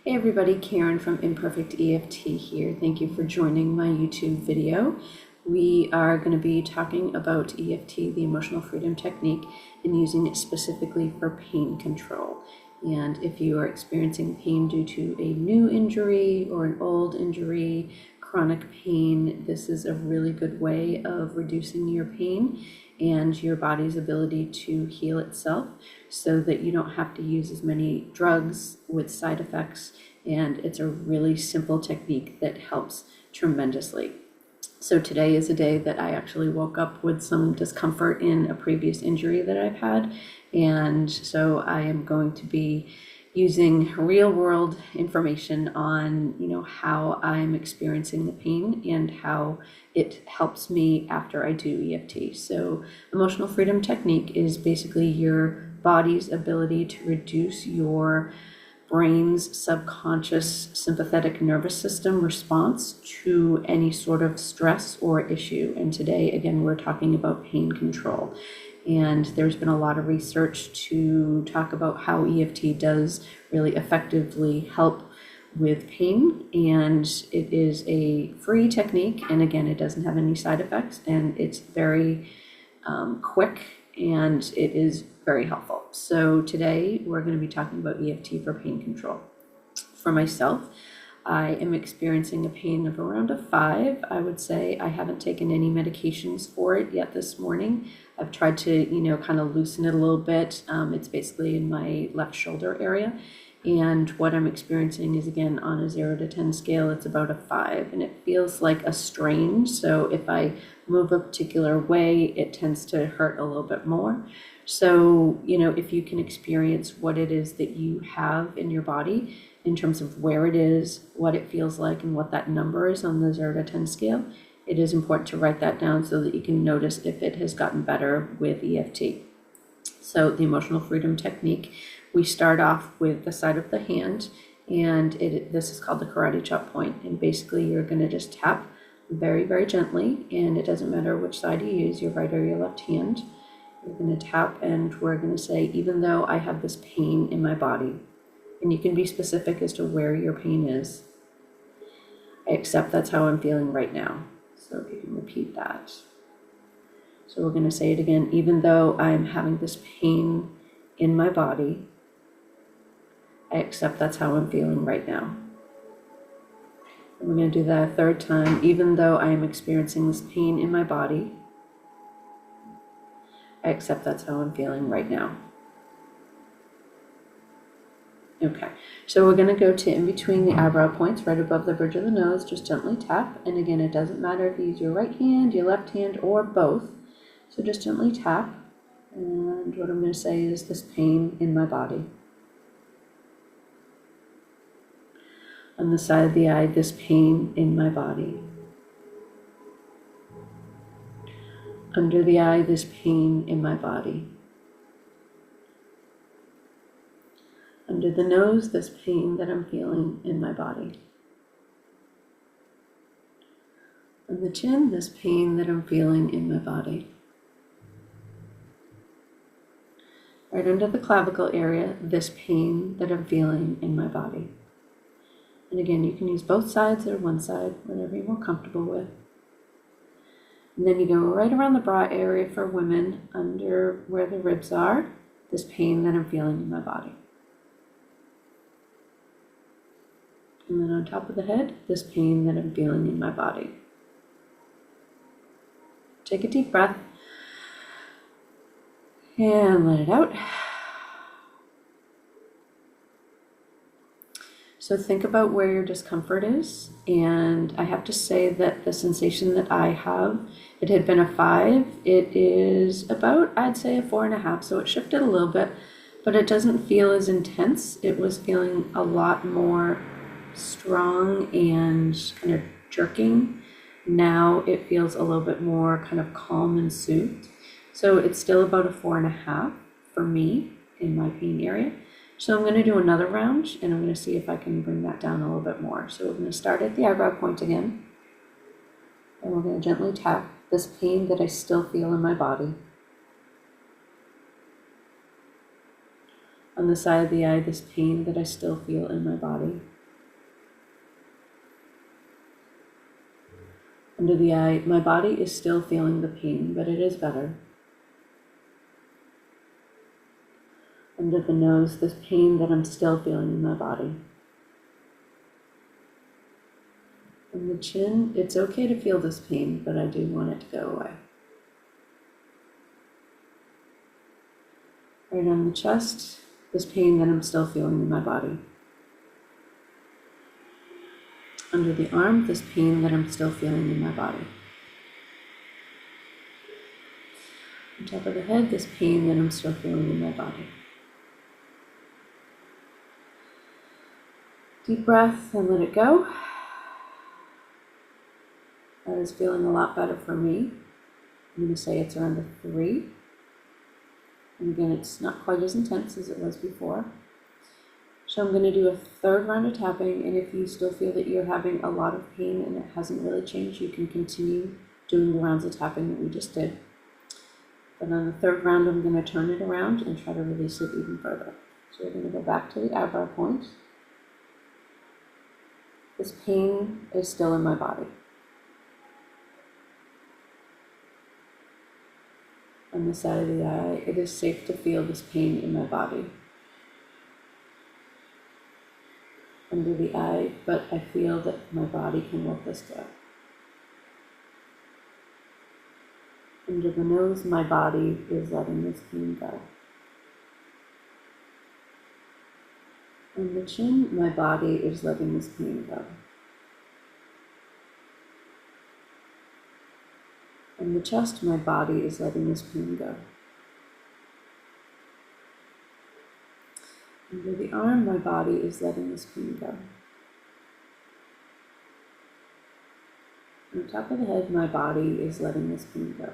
Hey everybody, Karen from Imperfect EFT here. Thank you for joining my YouTube video. We are going to be talking about EFT, the emotional freedom technique, and using it specifically for pain control. And if you are experiencing pain due to a new injury or an old injury, chronic pain, this is a really good way of reducing your pain and your body's ability to heal itself so that you don't have to use as many drugs with side effects. And it's a really simple technique that helps tremendously. So today is a day that I actually woke up with some discomfort in a previous injury that I've had. And so I am going to be using real world information on, how I'm experiencing the pain and how it helps me after I do EFT. So emotional freedom technique is basically your body's ability to reduce your brain's subconscious sympathetic nervous system response to any sort of stress or issue. And today, again, we're talking about pain control. And there's been a lot of research to talk about how EFT does really effectively help with pain. And it is a free technique. And again, it doesn't have any side effects, and it's very quick, and it is very helpful. So today we're going to be talking about EFT for pain control. For myself, I am experiencing a pain of around a 5. I would say I haven't taken any medications for it yet this morning. I've tried to, kind of loosen it a little bit. It's basically in my left shoulder area. And what I'm experiencing is, again, on a 0 to 10 scale, it's about a 5, and it feels like a strain. So if I move a particular way, it tends to hurt a little bit more. So, if you can experience what it is that you have in your body in terms of where it is, what it feels like, and what that number is on the 0 to 10 scale, it is important to write that down so that you can notice if it has gotten better with EFT. So the emotional freedom technique, we start off with the side of the hand, and this is called the karate chop point. And basically you're going to just tap very, very gently, and it doesn't matter which side you use, your right or your left hand. You're going to tap, and we're going to say, even though I have this pain in my body, and you can be specific as to where your pain is, I accept that's how I'm feeling right now. So if you can repeat that. So we're going to say it again, even though I'm having this pain in my body, I accept that's how I'm feeling right now. And we're going to do that a third time. Even though I am experiencing this pain in my body, I accept that's how I'm feeling right now. Okay, so we're going to go to in between the eyebrow points, right above the bridge of the nose, just gently tap. And again, it doesn't matter if you use your right hand, your left hand, or both. So just gently tap. And what I'm going to say is this pain in my body. On the side of the eye, this pain in my body. Under the eye, this pain in my body. Under the nose, this pain that I'm feeling in my body. On the chin, this pain that I'm feeling in my body. Right under the clavicle area, this pain that I'm feeling in my body. And again, you can use both sides or one side, whatever you're more comfortable with. And then you go right around the bra area for women, under where the ribs are, this pain that I'm feeling in my body. And then on top of the head, this pain that I'm feeling in my body. Take a deep breath and let it out. So think about where your discomfort is, and I have to say that the sensation that I have, it had been a 5, it is about, I'd say, a 4.5, so it shifted a little bit, but it doesn't feel as intense. It was feeling a lot more strong and kind of jerking. Now it feels a little bit more kind of calm and soothed. So it's still about a 4.5 for me in my pain area. So I'm going to do another round, and I'm going to see if I can bring that down a little bit more. So we're going to start at the eyebrow point again, and we're going to gently tap this pain that I still feel in my body. On the side of the eye, this pain that I still feel in my body. Under the eye, my body is still feeling the pain, but it is better. Under the nose, this pain that I'm still feeling in my body. On the chin, it's okay to feel this pain, but I do want it to go away. Right on the chest, this pain that I'm still feeling in my body. Under the arm, this pain that I'm still feeling in my body. On top of the head, this pain that I'm still feeling in my body. Deep breath and let it go. That is feeling a lot better for me. I'm going to say it's around a 3. And again, it's not quite as intense as it was before. So I'm going to do a 3rd round of tapping, and if you still feel that you're having a lot of pain and it hasn't really changed, you can continue doing the rounds of tapping that we just did. But on the 3rd round, I'm going to turn it around and try to release it even further. So we're going to go back to the eyebrow point. This pain is still in my body. On the side of the eye, it is safe to feel this pain in my body. Under the eye, but I feel that my body can let this go. Under the nose, my body is letting this pain go. On the chin, my body is letting this pain go. On the chest, my body is letting this pain go. Under the arm, my body is letting this pain go. On top of the head, my body is letting this pain go.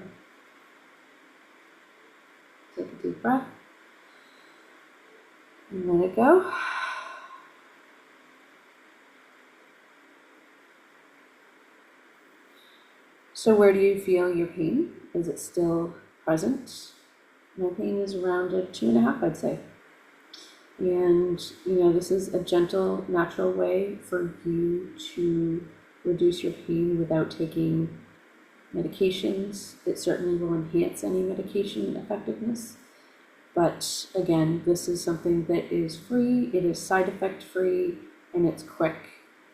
Take a deep breath and let it go. So where do you feel your pain? Is it still present? My pain is around a 2.5, I'd say. And, this is a gentle, natural way for you to reduce your pain without taking medications. It certainly will enhance any medication effectiveness. But again, this is something that is free, it is side effect free, and it's quick,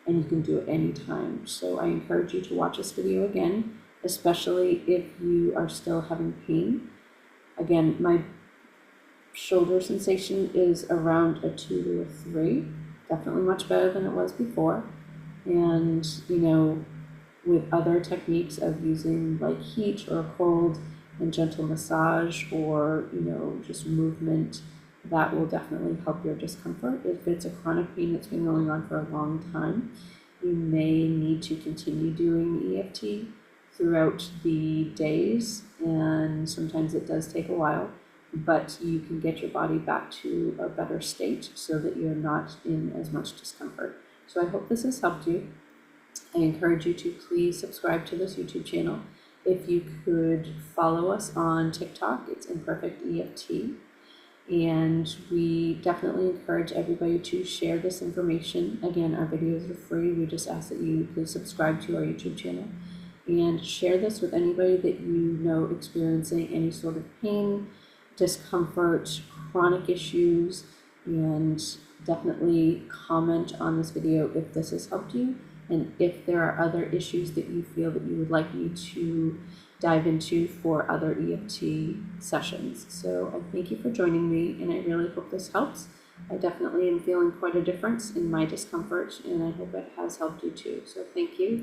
and you can do it anytime. So I encourage you to watch this video again, especially if you are still having pain. Again, my shoulder sensation is around a 2 to a 3, definitely much better than it was before. And, with other techniques of using like heat or cold and gentle massage or, just movement, that will definitely help your discomfort. If it's a chronic pain that's been going on for a long time, you may need to continue doing EFT throughout the days, and sometimes it does take a while, but you can get your body back to a better state so that you're not in as much discomfort. So I hope this has helped you. I encourage you to please subscribe to this YouTube channel. If you could follow us on TikTok, it's Imperfect EFT. And we definitely encourage everybody to share this information. Again, our videos are free. We just ask that you please subscribe to our YouTube channel and share this with anybody that you know experiencing any sort of pain, discomfort, chronic issues, and definitely comment on this video if this has helped you. And if there are other issues that you feel that you would like me to dive into for other EFT sessions. So I thank you for joining me, and I really hope this helps. I definitely am feeling quite a difference in my discomfort, and I hope it has helped you too. So thank you.